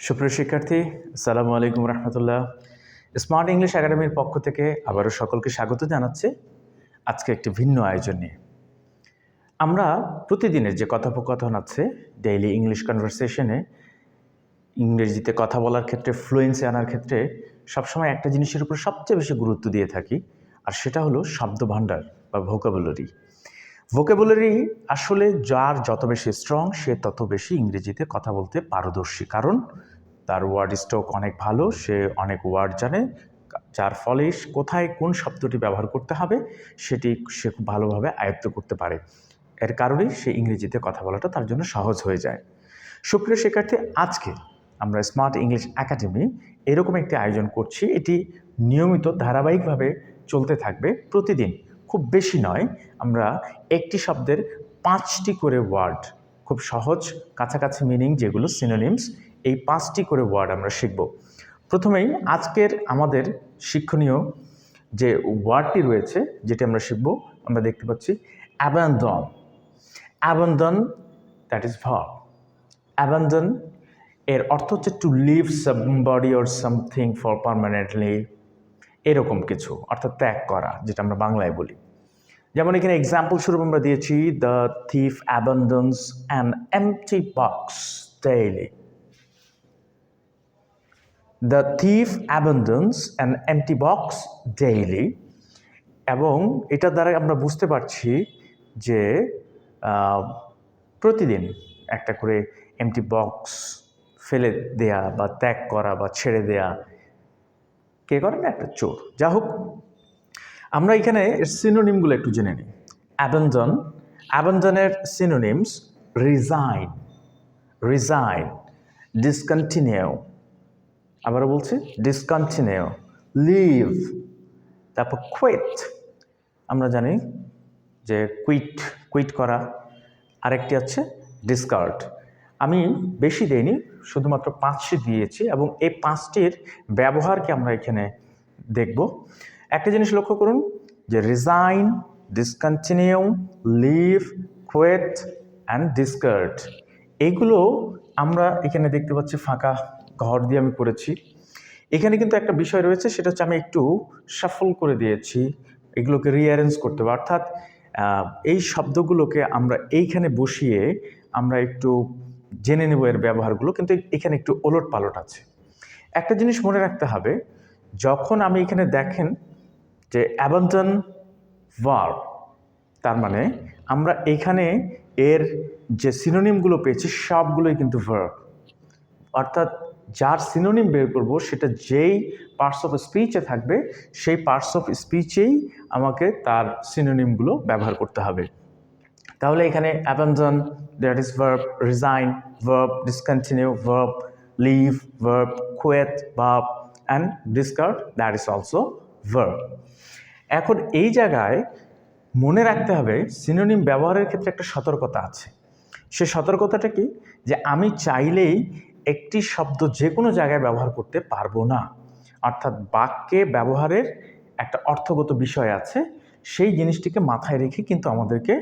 সুপ্রিয় শিক্ষার্থী, আসসালামু আলাইকুম রহমতুল্লাহ। স্মার্ট ইংলিশ একাডেমির পক্ষ থেকে আবারও সকলকে স্বাগত জানাচ্ছি আজকে একটি ভিন্ন আয়োজন নিয়ে। আমরা প্রতিদিনের যে কথোপকথন আছে ডেইলি ইংলিশ কনভারসেশনে, ইংরেজিতে কথা বলার ক্ষেত্রে ফ্লুয়েন্সি আনার ক্ষেত্রে সবসময় একটা জিনিসের উপর সবচেয়ে বেশি গুরুত্ব দিয়ে থাকি, আর সেটা হলো শব্দভাণ্ডার বা ভোকাবুলারি। ভোকাবুলারি আসলে যার যত বেশি স্ট্রং সে তত বেশি ইংরেজিতে কথা বলতে পারদর্শী, কারণ তার ওয়ার্ড স্টক অনেক ভালো, সে অনেক ওয়ার্ড জানে, যার ফলে কোথায় কোন শব্দটি ব্যবহার করতে হবে সেটি সে খুব ভালোভাবে আয়ত্ত করতে পারে। এর কারণেই সে ইংরেজিতে কথা বলাটা তার জন্য সহজ হয়ে যায়। সুপ্রিয় শিক্ষার্থী, আজকে আমরা স্মার্ট ইংলিশ একাডেমি এরকম একটি আয়োজন করছি। এটি নিয়মিত ধারাবাহিকভাবে চলতে থাকবে। প্রতিদিন, খুব বেশি নয়, আমরা একটি শব্দের 5টি করে ওয়ার্ড, খুব সহজ কাছাকাছি মিনিং যেগুলো সিনোনিমস, এই 5টি করে ওয়ার্ড আমরা শিখব। প্রথমেই আজকের আমাদের শিক্ষণীয় যে ওয়ার্ডটি রয়েছে যেটি আমরা শিখব, আমরা দেখতে পাচ্ছি abandon. Abandon, that is verb. Abandon এর অর্থ হচ্ছে to leave somebody or something for permanently, এরকম কিছু, অর্থাৎ ত্যাগ করা, যেটা আমরা বাংলায় বলি। যেমন এখানে এক্সাম্পল স্বরূপ আমরা দিয়েছি, the thief abandons an empty box daily. The thief abandons an empty box daily, এবং এটা দ্বারা আমরা বুঝতে পারছি যে প্রতিদিন একটা করে এমটি বক্স ফেলে দেয়া বা ত্যাগ করা বা ছেড়ে দেয়া কে করে না? একটা চোর। যা হোক, আমরা এখানে সিনোনিমগুলো একটু জেনে নিই। অ্যাবান্ডন, অ্যাবান্ডনের সিনোনিমস রিজাইন, রিজাইন, ডিসকন্টিনিউ, আবারও বলছি ডিসকন্টিনিউ, লিভ, তারপর কুইট, আমরা জানি যে কুইট, কুইট করা। আরেকটি আছে ডিসকার্ড। আমি বেশি দেইনি, শুধুমাত্র 5টি দিয়েছি, এবং এই 5টির ব্যবহারকে আমরা এখানে দেখব। একটা জিনিস লক্ষ্য করুন যে resign, discontinue, leave, quit and discard, এইগুলো আমরা এখানে দেখতে পাচ্ছি ফাঁকা ঘর দিয়ে আমি করেছি। এখানে কিন্তু একটা বিষয় রয়েছে, সেটা হচ্ছে আমি একটু শাফল করে দিয়েছি, এগুলোকে রিঅ্যারেঞ্জ করতে হবে, অর্থাৎ এই শব্দগুলোকে আমরা এইখানে বসিয়ে আমরা একটু জেনে নেব এর ব্যবহারগুলো, কিন্তু এখানে একটু ওলট পালট আছে। একটা জিনিস মনে রাখতে হবে, যখন আমি এখানে দেখেন যে অ্যাবান্ডন ভার্ব, তার মানে আমরা এখানে এর যে সিনোনিমগুলো পেয়েছি সবগুলোই কিন্তু ভার্ব, অর্থাৎ যার সিনোনিম বের করব সেটা যেই পার্টস অফ স্পিচে থাকবে সেই পার্টস অফ স্পিচেই আমাকে তার সিনোনিমগুলো ব্যবহার করতে হবে। তাহলে এখানে abandon, that is verb, resign verb, discontinue verb, leave verb, quit verb and discard, that is also verb. এখন এই জায়গায় মনে রাখতে হবে সিনোনিম ব্যবহারের ক্ষেত্রে একটা সতর্কতা আছে। সে সতর্কতাটা কি, যে আমি চাইলেই একটি শব্দ যে কোনো জায়গায় ব্যবহার করতে পারবো না, অর্থাৎ বাক্যে ব্যবহারের একটা অর্থগত বিষয় আছে, সেই জিনিসটিকে মাথায় রেখে কিন্তু আমাদেরকে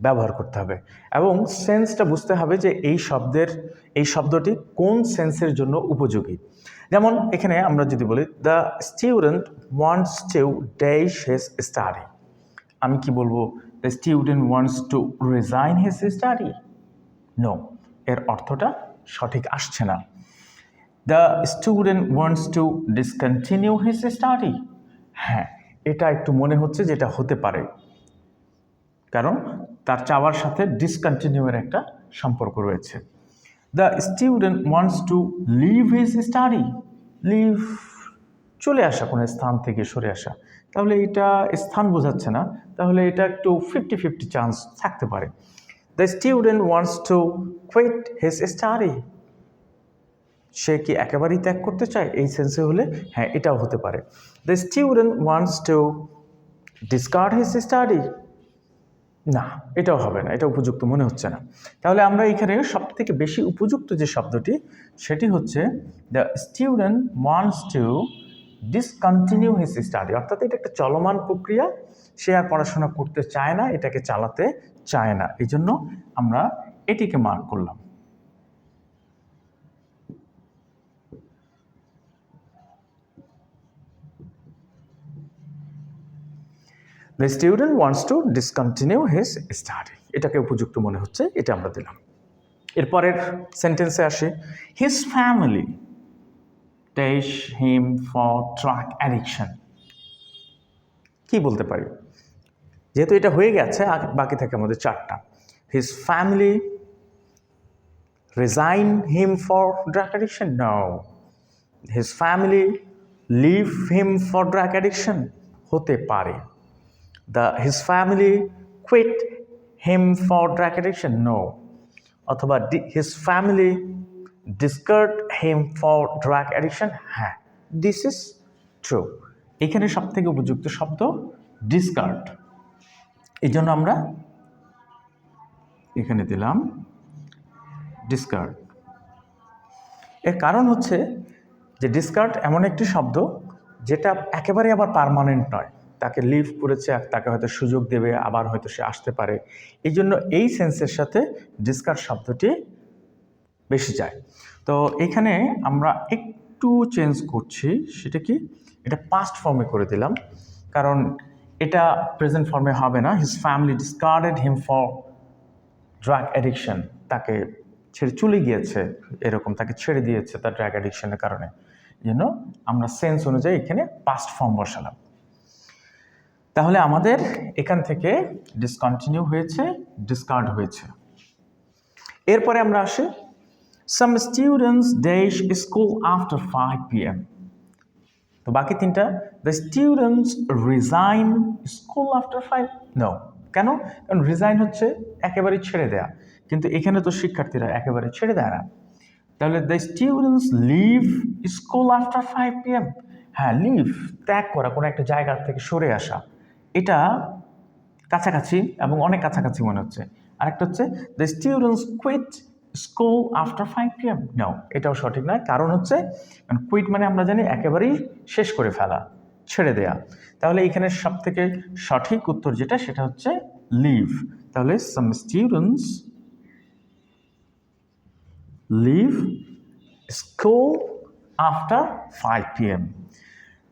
ব্যবহার করতে হবে, এবং সেন্সটা বুঝতে হবে যে এই শব্দটি কোন সেন্সের জন্য উপযোগী। যেমন এখানে আমরা যদি বলি the student wants to dash his study, আমি কি বলবো? The student wants to resign his study? No, এর অর্থটা সঠিক আসছে না। The student wants to discontinue his study, হ্যাঁ, এটা একটু মনে হচ্ছে যেটা হতে পারে, কারণ তার চাওয়ার সাথে ডিসকন্টিনিউয়ের একটা সম্পর্ক রয়েছে। The student wants to leave his study, leave চলে আসা, কোনো স্থান থেকে সরে আসা, তাহলে এটা স্থান বোঝাচ্ছে না, তাহলে এটা একটু 50-50 চান্স থাকতে পারে। The student wants to quit his study, সে কি একেবারেই ত্যাগ করতে চায়? এই সেন্সে হলে হ্যাঁ, এটাও হতে পারে। The student wants two discard his study, না, এটাও হবে না, এটা উপযুক্ত মনে হচ্ছে না। তাহলে আমরা এখানে সবথেকে বেশি উপযুক্ত যে শব্দটি সেটি হচ্ছে the student wants to discontinue his study, অর্থাৎ এটা একটা চলমান প্রক্রিয়া, সে আর পড়াশোনা করতে চায় না, এটাকে চালাতে চায় না, এই জন্য আমরা এটিকে মার্ক করলাম। The student wants to discontinue his study, এটাকে উপযুক্ত মনে হচ্ছে, এটা আমরা দিলাম। এরপরের সেন্টেন্সে আসি, his family dash him for drug addiction. কি বলতে পারি, যেহেতু এটা হয়ে গেছে বাকি থাকে আমাদের চারটা। His family resign him for drug addiction? No. His family leave him for drug addiction? হতে পারে। His family quit him for drug addiction? No. অথবা his family discard him for drug addiction? হ্যাঁ, this is true. এখানে সব থেকে উপযুক্ত শব্দ discard, এই জন্য আমরা এখানে দিলাম ডিসকার্ড। এর কারণ হচ্ছে যে ডিসকার্ড এমন একটি শব্দ যেটা একেবারে আবার পার্মানেন্ট নয়, তাকে লিভ করেছে, তাকে হয়তো সুযোগ দেবে, আবার হয়তো সে আসতে পারে, এই জন্য এই সেন্সের সাথে ডিসকার্ড শব্দটি বেশি যায়। তো এখানে আমরা একটু চেঞ্জ করছি, সেটা কি, এটা পাস্ট ফর্মে করে দিলাম, কারণ এটা প্রেজেন্ট ফর্মে হবে না। His family discarded him for drug addiction, তাকে ছেড়ে চলে গিয়েছে, এরকম তাকে ছেড়ে দিয়েছে তার ড্রাগ অ্যাডিকশনের কারণে, এই জন্য আমরা সেন্স অনুযায়ী এখানে পাস্ট ফর্ম বসালাম। তাহলে আমাদের এখান থেকে ডিসকন্টিনিউ হয়েছে, ডিসকার্ড হয়েছে। এরপরে আমরা আসি, some students dash school after 5 PM। তো বাকি তিনটা, the students resign school after 5। No, কেন? কারণ রিজাইন হচ্ছে একেবারে ছেড়ে দেয়া, কিন্তু এখানে তো শিক্ষার্থীরা একেবারে ছেড়ে দেয় না। তাহলে the students leave school after 5 PM। হ্যাঁ, লিভ ত্যাগ করা, কোনো একটা জায়গা থেকে সরে আসা, এটা কাছাকাছি এবং অনেক কাছাকাছি মনে হচ্ছে। আরেকটা হচ্ছে the students quit school after 5 PM। No, এটাও সঠিক নয়, কারণ হচ্ছে কুইট মানে আমরা জানি একেবারেই শেষ করে ফেলা, ছেড়ে দেয়া। তাহলে এখানে সব থেকে সঠিক উত্তর যেটা, সেটা হচ্ছে লিভ। তাহলে some students leave school after 5 PM।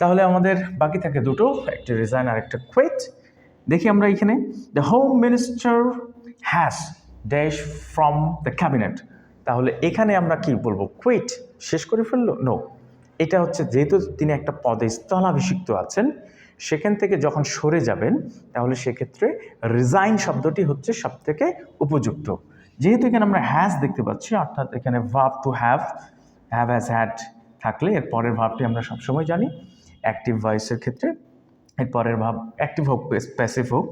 তাহলে আমাদের বাকি থাকে দুটো, একটা রিজাইন আর একটা কুইট। দেখি আমরা এখানে, the home minister has dash from the cabinet. তাহলে এখানে আমরা কি বলবো, কুইট, শেষ করে ফেললো? নো, এটা হচ্ছে যেহেতু তিনি একটা পদে স্থলাভিষিক্ত আছেন, সেখান থেকে যখন সরে যাবেন, তাহলে সেক্ষেত্রে রিজাইন শব্দটি হচ্ছে সব থেকে উপযুক্ত। যেহেতু এখানে আমরা হ্যাজ দেখতে পাচ্ছি, অর্থাৎ এখানে verb to have has had থাকলে এর পরের ভাবটি আমরা সবসময় জানি অ্যাক্টিভ ভয়েসের ক্ষেত্রে, এর পরের ভাব অ্যাক্টিভ হোক প্যাসিভ হোক,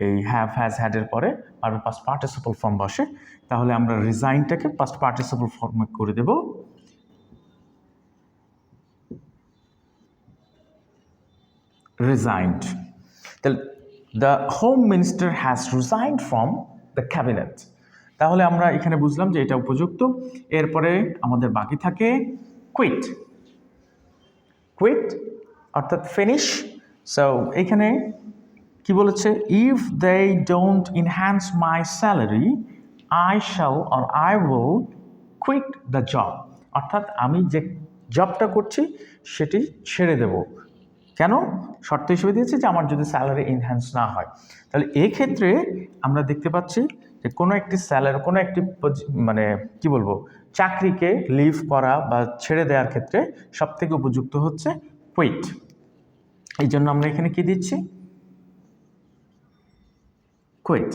এই হ্যাভ হ্যাজ হ্যাডের পরে আর পাস্ট পার্টিসিপল ফর্ম বসে। তাহলে আমরা রিজাইনটাকে পাস্ট পার্টিসিপল ফর্মে করে দেব, রিজাইন্ড। তাহলে the home minister has resigned from the cabinet. তাহলে আমরা এখানে বুঝলাম যে এটা উপযুক্ত। এরপরে আমাদের বাকি থাকে কুইট। কুইট অর্থাৎ ফিনিশ। সো এখানে কি বলেছে, if they don't enhance my salary I shall or I will quit the job. অর্থাৎ আমি যে জবটা করছি সেটি ছেড়ে দেব। কেন? শর্ত হিসেবে দিয়েছে যে আমার যদি স্যালারি ইনহ্যান্স না হয়। তাহলে এই ক্ষেত্রে আমরা দেখতে পাচ্ছি যে কোনো একটি স্যালারি, কোনো একটি মানে কি বলবো, চাকরিকে লিভ করা বা ছেড়ে দেওয়ার ক্ষেত্রে সব থেকে উপযুক্ত হচ্ছে কুইট। এই জন্য আমরা এখানে কি দিচ্ছি, কুইট।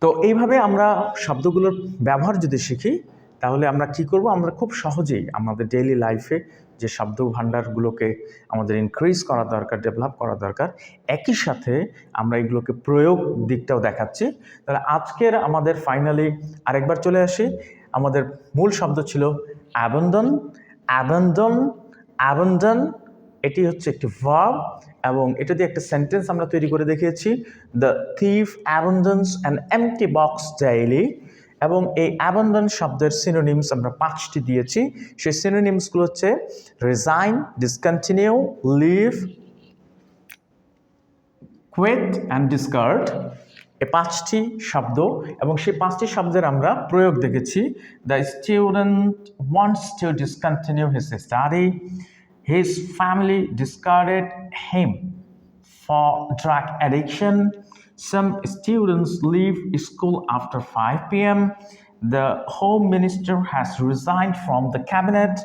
তো এইভাবে আমরা শব্দগুলোর ব্যবহার যদি শিখি, তাহলে আমরা কি করব, আমরা খুব সহজেই আমাদের ডেইলি লাইফে যে শব্দ ভাণ্ডারগুলোকে আমাদের ইনক্রিজ করা দরকার, ডেভেলপ করা দরকার, একই সাথে আমরা এগুলোকে প্রয়োগ দিকটাও দেখাচ্ছি। তাহলে আজকের আমাদের ফাইনালি আরেকবার চলে আসি। আমাদের মূল শব্দ ছিল অ্যাবান্ডন। অ্যাবান্ডন, অ্যাবান্ডন এটি হচ্ছে একটি ভার্ব এবং এটা দিয়ে একটা সেন্টেন্স আমরা তৈরি করে দেখিয়েছি, the thief abandons an empty box daily. এবং এই অ্যাবান্ডন শব্দের সিনোনিমস আমরা 5টি দিয়েছি। সেই সিনোনিমসগুলো হচ্ছে resign, discontinue, leave, quit and discard. এই 5টি শব্দ এবং সেই 5টি শব্দের আমরা প্রয়োগ দেখেছি। The student wants to discontinue his study, his family discarded him for drug addiction. Some students leave school after 5 p.m. The Home Minister has resigned from the cabinet.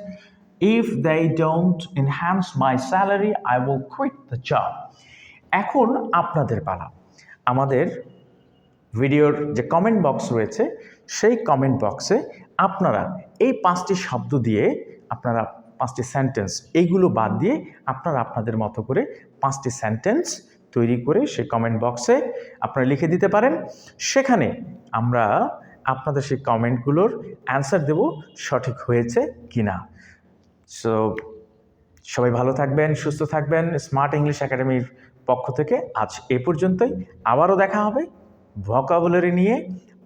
If they don't enhance my salary, I will quit the job. এখন আপনাদের পালা। আমাদের ভিডিওর যে comment box রয়েছে সেই comment বক্সে আপনারা এই 5টি শব্দ দিয়ে আপনারা 5টি সেন্টেন্স এইগুলো বাদ দিয়ে আপনারা আপনাদের মতো করে 5টি সেন্টেন্স তৈরি করে সেই কমেন্ট বক্সে আপনারা লিখে দিতে পারেন। সেখানে আমরা আপনাদের সেই কমেন্টগুলোর অ্যান্সার দেব সঠিক হয়েছে কিনা। সো সবাই ভালো থাকবেন, সুস্থ থাকবেন। স্মার্ট ইংলিশ একাডেমির পক্ষ থেকে আজ এ পর্যন্তই। আবারও দেখা হবে ভোকাবুলারি নিয়ে,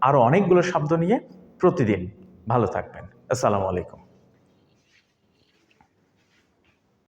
আরও অনেকগুলো শব্দ নিয়ে প্রতিদিন। ভালো থাকবেন। আসসালামু আলাইকুম।